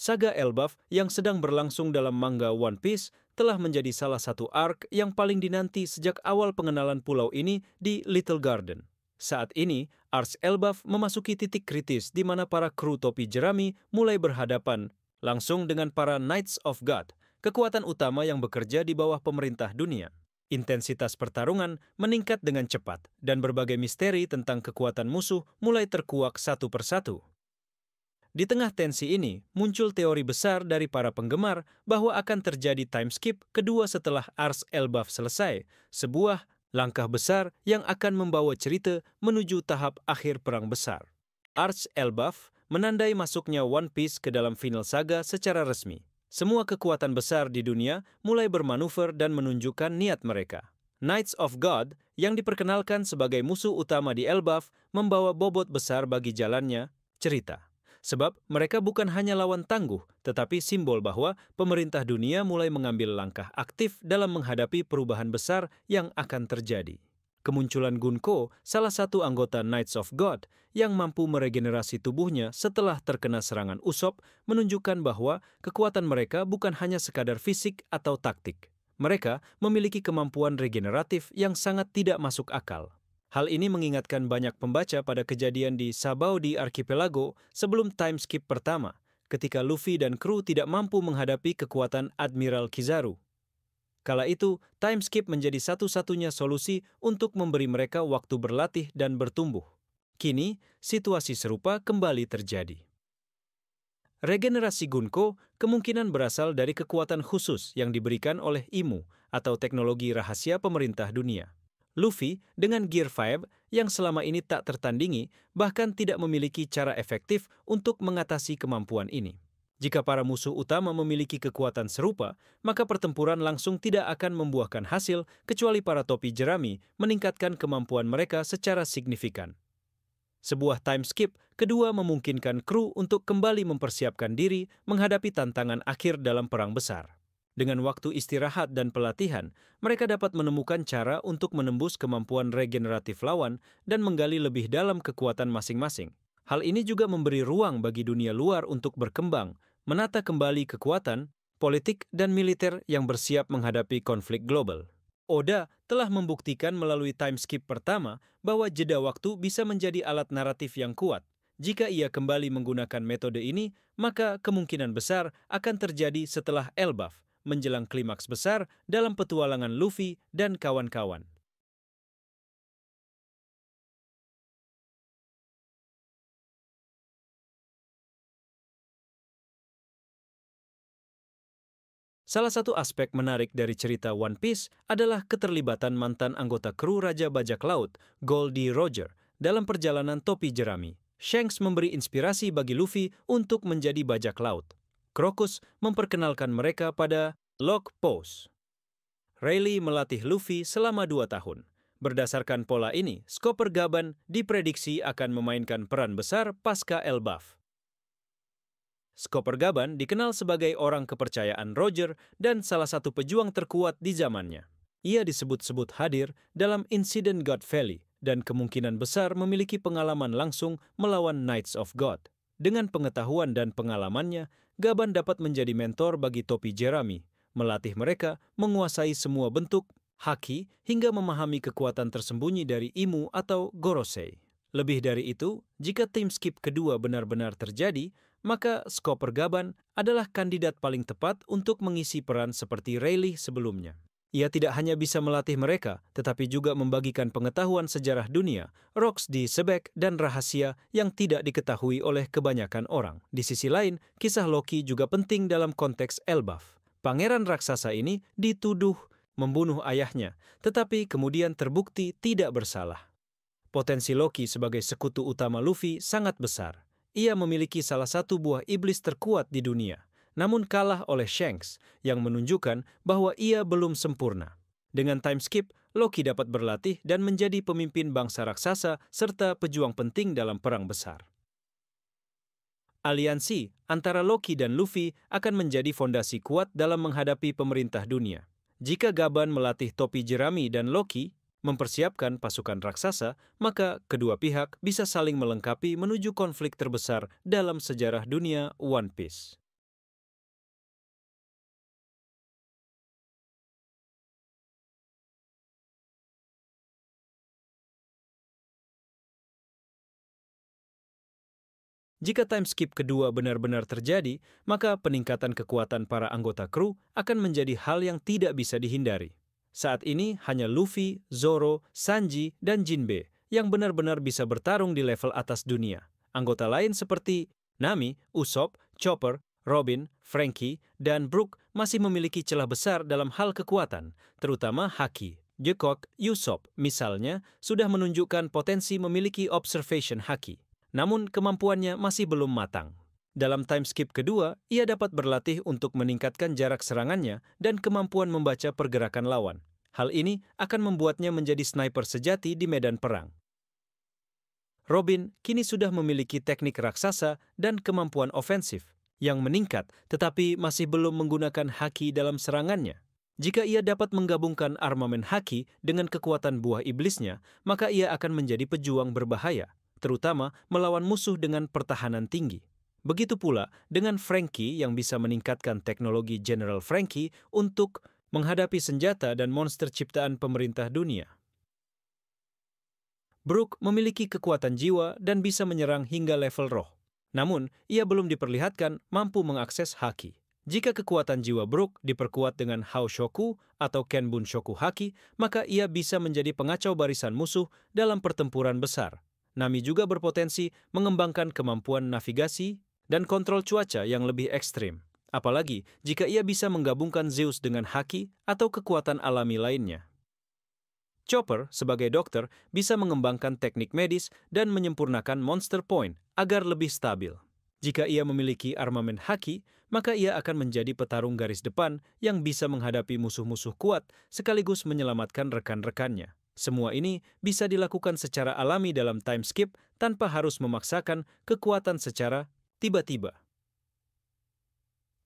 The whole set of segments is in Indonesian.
Saga Elbaf yang sedang berlangsung dalam manga One Piece telah menjadi salah satu arc yang paling dinanti sejak awal pengenalan pulau ini di Little Garden. Saat ini, Ars Elbaf memasuki titik kritis di mana para kru topi jerami mulai berhadapan langsung dengan para Knights of God, kekuatan utama yang bekerja di bawah pemerintah dunia. Intensitas pertarungan meningkat dengan cepat, dan berbagai misteri tentang kekuatan musuh mulai terkuak satu persatu. Di tengah tensi ini, muncul teori besar dari para penggemar bahwa akan terjadi time skip kedua setelah Ars Elbaf selesai, sebuah langkah besar yang akan membawa cerita menuju tahap akhir perang besar. Ars Elbaf menandai masuknya One Piece ke dalam final saga secara resmi. Semua kekuatan besar di dunia mulai bermanuver dan menunjukkan niat mereka. Knights of God yang diperkenalkan sebagai musuh utama di Elbaf membawa bobot besar bagi jalannya cerita. Sebab mereka bukan hanya lawan tangguh, tetapi simbol bahwa pemerintah dunia mulai mengambil langkah aktif dalam menghadapi perubahan besar yang akan terjadi. Kemunculan Gunko, salah satu anggota Knights of God yang mampu meregenerasi tubuhnya setelah terkena serangan Usopp, menunjukkan bahwa kekuatan mereka bukan hanya sekadar fisik atau taktik. Mereka memiliki kemampuan regeneratif yang sangat tidak masuk akal. Hal ini mengingatkan banyak pembaca pada kejadian di Sabaody Archipelago sebelum time skip pertama, ketika Luffy dan kru tidak mampu menghadapi kekuatan Admiral Kizaru. Kala itu, time skip menjadi satu-satunya solusi untuk memberi mereka waktu berlatih dan bertumbuh. Kini, situasi serupa kembali terjadi. Regenerasi Gunko kemungkinan berasal dari kekuatan khusus yang diberikan oleh Imu atau teknologi rahasia pemerintah dunia. Luffy dengan Gear 5 yang selama ini tak tertandingi bahkan tidak memiliki cara efektif untuk mengatasi kemampuan ini. Jika para musuh utama memiliki kekuatan serupa, maka pertempuran langsung tidak akan membuahkan hasil kecuali para topi jerami meningkatkan kemampuan mereka secara signifikan. Sebuah time skip kedua memungkinkan kru untuk kembali mempersiapkan diri menghadapi tantangan akhir dalam perang besar. Dengan waktu istirahat dan pelatihan, mereka dapat menemukan cara untuk menembus kemampuan regeneratif lawan dan menggali lebih dalam kekuatan masing-masing. Hal ini juga memberi ruang bagi dunia luar untuk berkembang, menata kembali kekuatan, politik, dan militer yang bersiap menghadapi konflik global. Oda telah membuktikan melalui time skip pertama bahwa jeda waktu bisa menjadi alat naratif yang kuat. Jika ia kembali menggunakan metode ini, maka kemungkinan besar akan terjadi setelah Elbaf, menjelang klimaks besar dalam petualangan Luffy dan kawan-kawan. Salah satu aspek menarik dari cerita One Piece adalah keterlibatan mantan anggota kru Raja Bajak Laut, Goldie Roger, dalam perjalanan topi jerami. Shanks memberi inspirasi bagi Luffy untuk menjadi bajak laut. Crocus memperkenalkan mereka pada Log Pose. Rayleigh melatih Luffy selama 2 tahun. Berdasarkan pola ini, Skopper Gaban diprediksi akan memainkan peran besar pasca Elbaf. Skopper Gaban dikenal sebagai orang kepercayaan Roger dan salah satu pejuang terkuat di zamannya. Ia disebut-sebut hadir dalam insiden God Valley dan kemungkinan besar memiliki pengalaman langsung melawan Knights of God. Dengan pengetahuan dan pengalamannya, Gaban dapat menjadi mentor bagi topi jerami, melatih mereka menguasai semua bentuk haki hingga memahami kekuatan tersembunyi dari Imu atau Gorosei. Lebih dari itu, jika tim skip kedua benar-benar terjadi, maka Skopper Gaban adalah kandidat paling tepat untuk mengisi peran seperti Rayleigh sebelumnya. Ia tidak hanya bisa melatih mereka, tetapi juga membagikan pengetahuan sejarah dunia, rocks di Sebek, dan rahasia yang tidak diketahui oleh kebanyakan orang. Di sisi lain, kisah Loki juga penting dalam konteks Elbaf. Pangeran raksasa ini dituduh membunuh ayahnya, tetapi kemudian terbukti tidak bersalah. Potensi Loki sebagai sekutu utama Luffy sangat besar. Ia memiliki salah satu buah iblis terkuat di dunia, namun kalah oleh Shanks yang menunjukkan bahwa ia belum sempurna. Dengan time skip, Loki dapat berlatih dan menjadi pemimpin bangsa raksasa serta pejuang penting dalam perang besar. Aliansi antara Loki dan Luffy akan menjadi fondasi kuat dalam menghadapi pemerintah dunia. Jika Gaban melatih topi jerami dan Loki mempersiapkan pasukan raksasa, maka kedua pihak bisa saling melengkapi menuju konflik terbesar dalam sejarah dunia One Piece. Jika time skip kedua benar-benar terjadi, maka peningkatan kekuatan para anggota kru akan menjadi hal yang tidak bisa dihindari. Saat ini hanya Luffy, Zoro, Sanji, dan Jinbe yang benar-benar bisa bertarung di level atas dunia. Anggota lain seperti Nami, Usopp, Chopper, Robin, Franky, dan Brook masih memiliki celah besar dalam hal kekuatan, terutama Haki. Gekok, Usopp, misalnya, sudah menunjukkan potensi memiliki observation Haki. Namun kemampuannya masih belum matang. Dalam time skip kedua, ia dapat berlatih untuk meningkatkan jarak serangannya dan kemampuan membaca pergerakan lawan. Hal ini akan membuatnya menjadi sniper sejati di medan perang. Robin kini sudah memiliki teknik raksasa dan kemampuan ofensif yang meningkat, tetapi masih belum menggunakan haki dalam serangannya. Jika ia dapat menggabungkan armamen haki dengan kekuatan buah iblisnya, maka ia akan menjadi pejuang berbahaya, terutama melawan musuh dengan pertahanan tinggi. Begitu pula dengan Franky yang bisa meningkatkan teknologi General Franky untuk menghadapi senjata dan monster ciptaan pemerintah dunia. Brook memiliki kekuatan jiwa dan bisa menyerang hingga level roh. Namun, ia belum diperlihatkan mampu mengakses haki. Jika kekuatan jiwa Brook diperkuat dengan Hao Shoku atau Kenbun Shoku Haki, maka ia bisa menjadi pengacau barisan musuh dalam pertempuran besar. Nami juga berpotensi mengembangkan kemampuan navigasi dan kontrol cuaca yang lebih ekstrim. Apalagi jika ia bisa menggabungkan Zeus dengan haki atau kekuatan alami lainnya. Chopper sebagai dokter bisa mengembangkan teknik medis dan menyempurnakan Monster Point agar lebih stabil. Jika ia memiliki armamen haki, maka ia akan menjadi petarung garis depan yang bisa menghadapi musuh-musuh kuat sekaligus menyelamatkan rekan-rekannya. Semua ini bisa dilakukan secara alami dalam time skip tanpa harus memaksakan kekuatan secara tiba-tiba.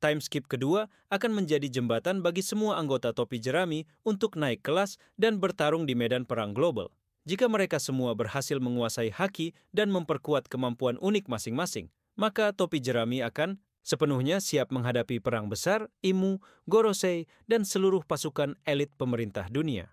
Time skip kedua akan menjadi jembatan bagi semua anggota topi jerami untuk naik kelas dan bertarung di medan perang global. Jika mereka semua berhasil menguasai haki dan memperkuat kemampuan unik masing-masing, maka topi jerami akan sepenuhnya siap menghadapi perang besar, Imu, Gorosei, dan seluruh pasukan elit pemerintah dunia.